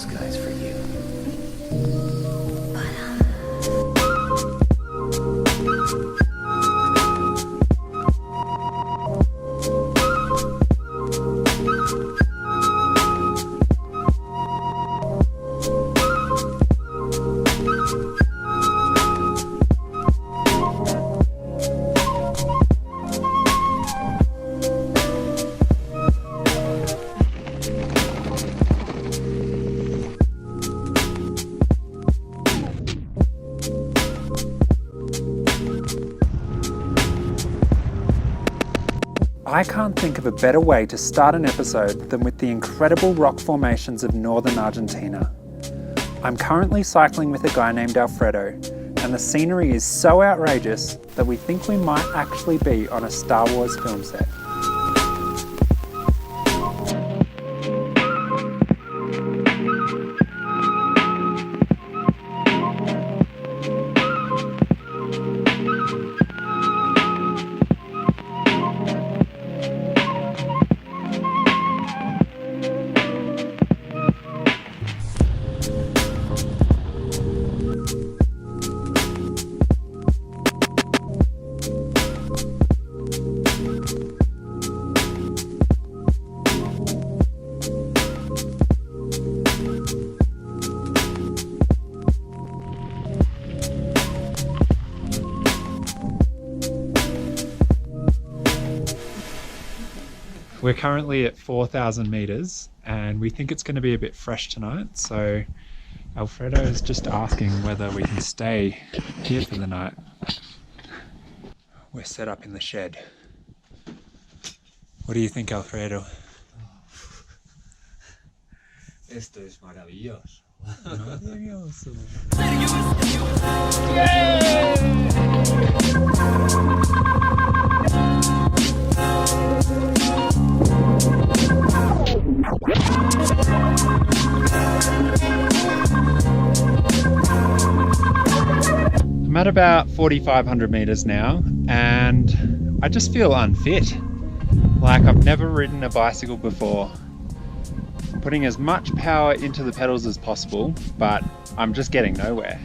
skies for you. I can't think of a better way to start an episode than with the incredible rock formations of northern Argentina. I'm currently cycling with a guy named Alfredo, and the scenery is so outrageous that we think we might actually be on a Star Wars film set. We're currently at 4,000 meters and we think it's going to be a bit fresh tonight, so Alfredo is just asking whether we can stay here for the night. We're set up in the shed. What do you think, Alfredo? Esto es maravilloso. Maravilloso. I'm at about 4,500 meters now and I just feel unfit. Like I've never ridden a bicycle before. I'm putting as much power into the pedals as possible, but I'm just getting nowhere.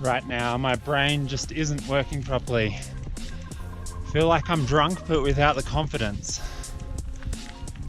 Right now, my brain just isn't working properly. I feel like I'm drunk, but without the confidence.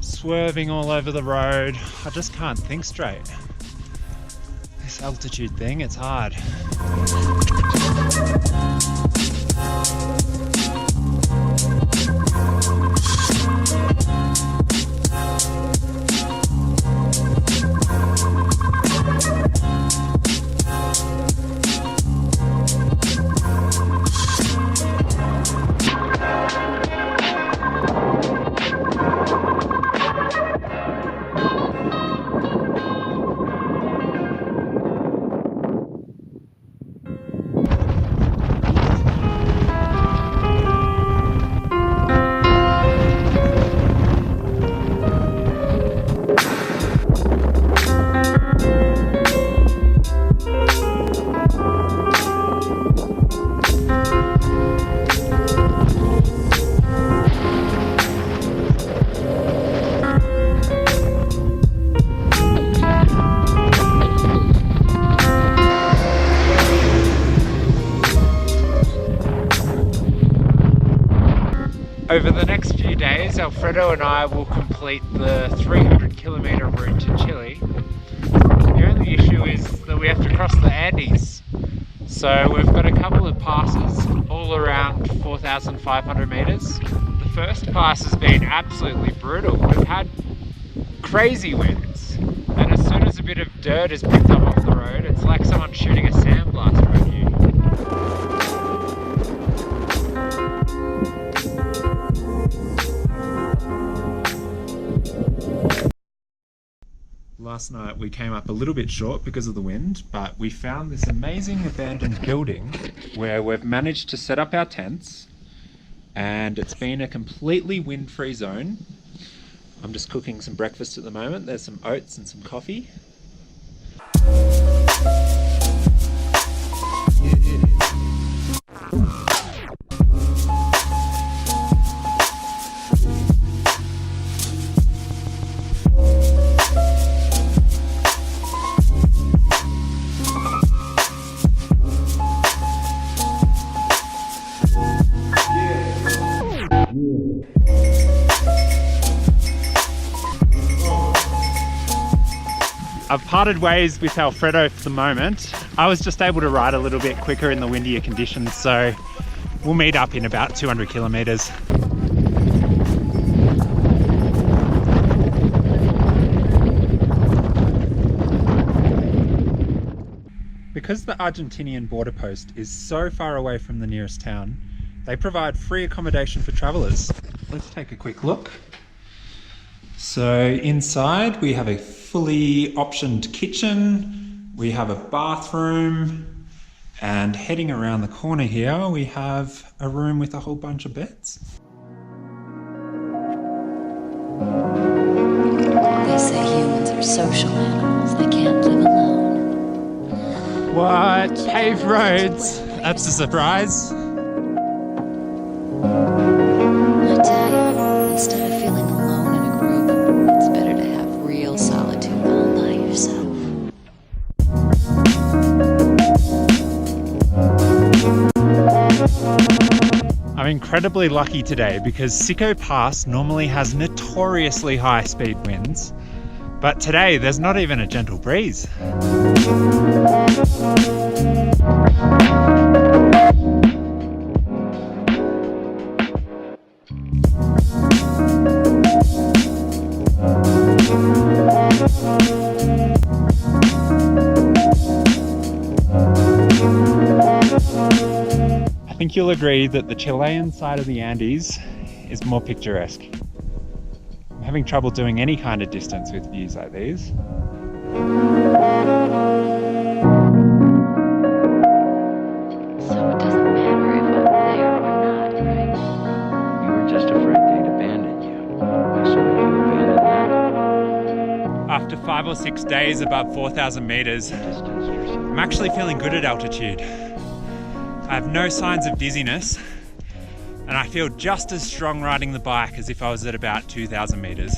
Swerving all over the road. I just can't think straight. This altitude thing, it's hard. Over the next few days, Alfredo and I will complete the 300-kilometer route to Chile. The only issue is that we have to cross the Andes. So we've got a couple of passes all around 4,500 meters. The first pass has been absolutely brutal. We've had crazy winds, and as soon as a bit of dirt is picked up off the road, it's like someone shooting a sandblaster at you. Last night we came up a little bit short because of the wind, but we found this amazing abandoned building where we've managed to set up our tents, and it's been a completely wind-free zone. I'm just cooking some breakfast at the moment. There's some oats and some coffee. I've parted ways with Alfredo for the moment. I was just able to ride a little bit quicker in the windier conditions, so we'll meet up in about 200 kilometers. Because the Argentinian border post is so far away from the nearest town, they provide free accommodation for travelers. Let's take a quick look. So inside we have a fully optioned kitchen, we have a bathroom, and heading around the corner here we have a room with a whole bunch of beds. They say humans are social animals, they can't live alone. What? Paved roads? That's a surprise. I tell you, instead of feeling alone in a group, it's better to have real solitude all by yourself. I'm incredibly lucky today because Sicko Pass normally has notoriously high speed winds, but today there's not even a gentle breeze. I think you'll agree that the Chilean side of the Andes is more picturesque. I'm having trouble doing any kind of distance with views like these. So it doesn't matter if I'm there or not, right? You were just afraid they'd abandon you. So you abandoned them. After 5 or 6 days above 4,000 meters, Distance yourself. I'm actually feeling good at altitude. I have no signs of dizziness, and I feel just as strong riding the bike as if I was at about 2,000 meters.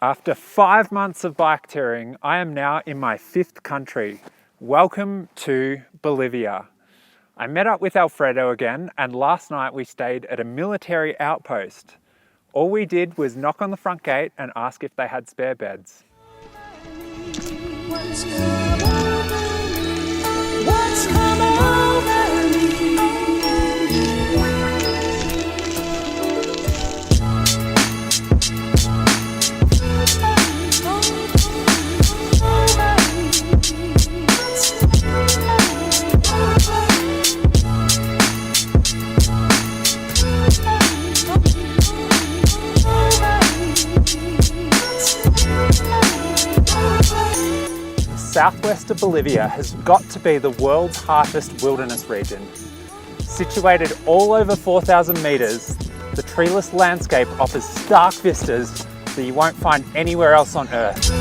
After 5 months of bike touring, I am now in my 5th country. Welcome to Bolivia. I met up with Alfredo again, and last night we stayed at a military outpost. All we did was knock on the front gate and ask if they had spare beds. What's come over me? Southwest of Bolivia has got to be the world's harshest wilderness region. Situated all over 4,000 meters, the treeless landscape offers stark vistas that you won't find anywhere else on Earth.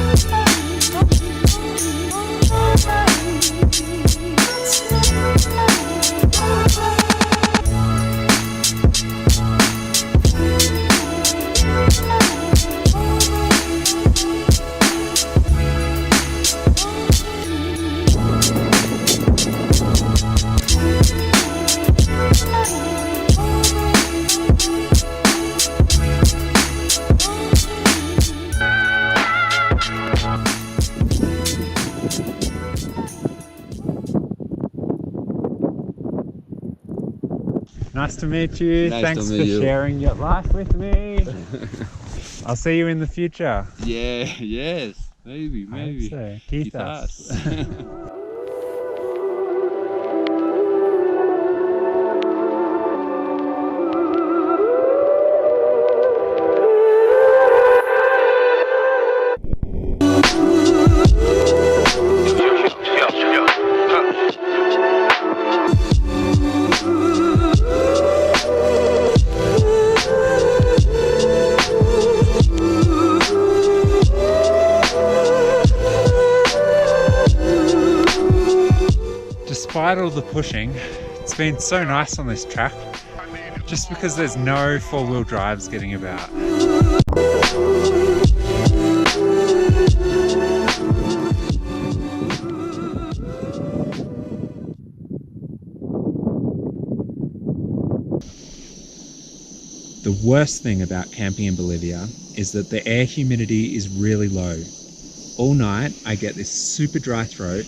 Nice to meet you. Nice Thanks to for meet you. sharing your life with me. I'll see you in the future. Yeah, yes, maybe, I maybe. hope so. Quizás. Despite all the pushing, it's been so nice on this track, just because there's no four-wheel drives getting about. The worst thing about camping in Bolivia is that the air humidity is really low. All night I get this super dry throat,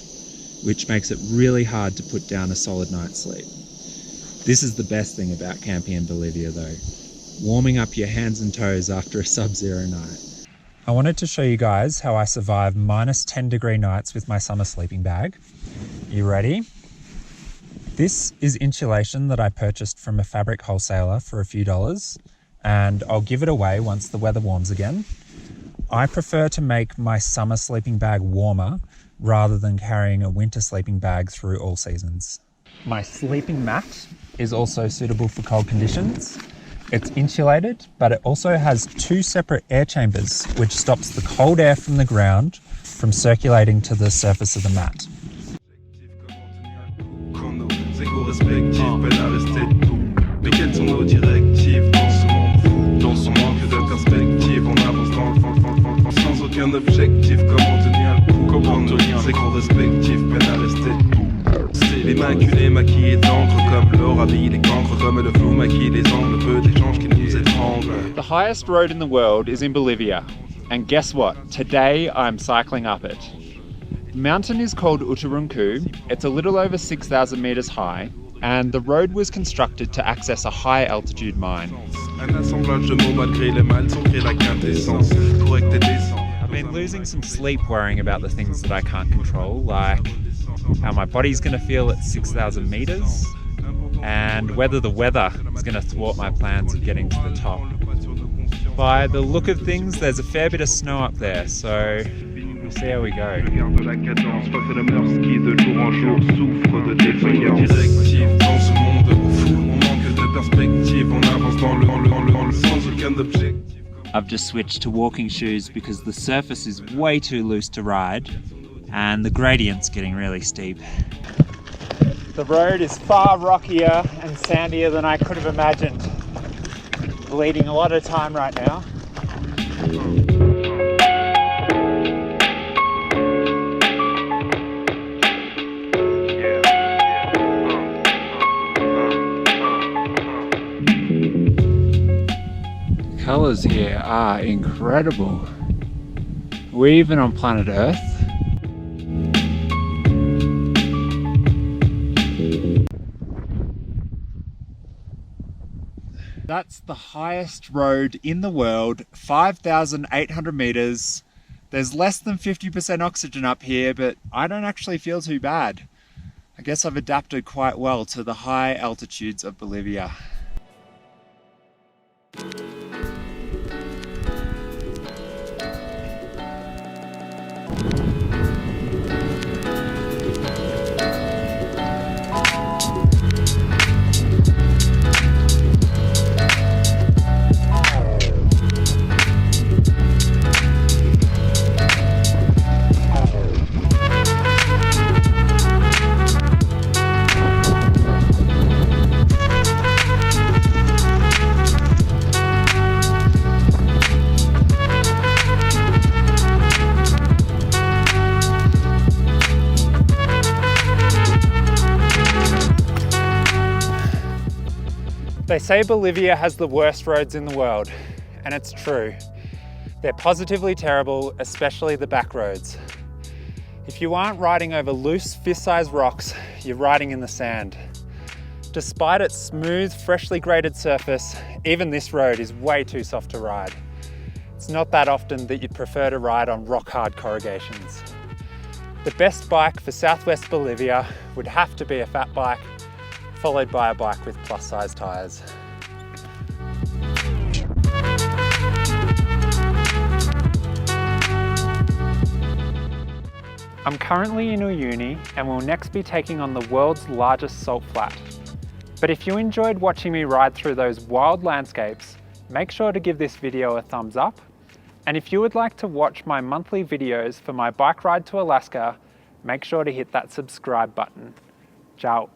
which makes it really hard to put down a solid night's sleep. This is the best thing about camping in Bolivia though, warming up your hands and toes after a sub-zero night. I wanted to show you guys how I survive -10-degree nights with my summer sleeping bag. You ready? This is insulation that I purchased from a fabric wholesaler for a few dollars, and I'll give it away once the weather warms again. I prefer to make my summer sleeping bag warmer rather than carrying a winter sleeping bag through all seasons. My sleeping mat is also suitable for cold conditions. It's insulated, but it also has 2 separate air chambers, which stops the cold air from the ground from circulating to the surface of the mat. Les maculés maquillés d'encre comme l'or habille les cancres comme le flou maquille les angles peu d'échanges qui nous étranglent. The highest road in the world is in Bolivia, and guess what? Today I'm cycling up it. The mountain is called Uturuncu. It's a little over 6,000 meters high, and the road was constructed to access a high altitude mine. Un assemblage de mots malgré les mal sont créés la quintessence correcte et décent. I've been losing some sleep worrying about the things that I can't control, like how my body's going to feel at 6,000 meters and whether the weather is going to thwart my plans of getting to the top. By the look of things, there's a fair bit of snow up there, so we'll see how we go. Regarde la cadence, refait le mœurs qui de jour en jour souffre de défaillance. Directive dans ce monde au fou, on manque de perspective, on avance dans le sans aucun objectif. I've just switched to walking shoes because the surface is way too loose to ride and the gradient's getting really steep. The road is far rockier and sandier than I could have imagined. Bleeding a lot of time right now. Colours here are incredible. We're even on planet Earth. That's the highest road in the world, 5,800 meters. There's less than 50% oxygen up here, but I don't actually feel too bad. I guess I've adapted quite well to the high altitudes of Bolivia. They say Bolivia has the worst roads in the world, and it's true. They're positively terrible, especially the back roads. If you aren't riding over loose, fist-sized rocks, you're riding in the sand. Despite its smooth, freshly graded surface, even this road is way too soft to ride. It's not that often that you'd prefer to ride on rock-hard corrugations. The best bike for southwest Bolivia would have to be a fat bike, followed by a bike with plus-size tyres. I'm currently in Uyuni and will next be taking on the world's largest salt flat. But if you enjoyed watching me ride through those wild landscapes, make sure to give this video a thumbs up. And if you would like to watch my monthly videos for my bike ride to Alaska, make sure to hit that subscribe button. Ciao.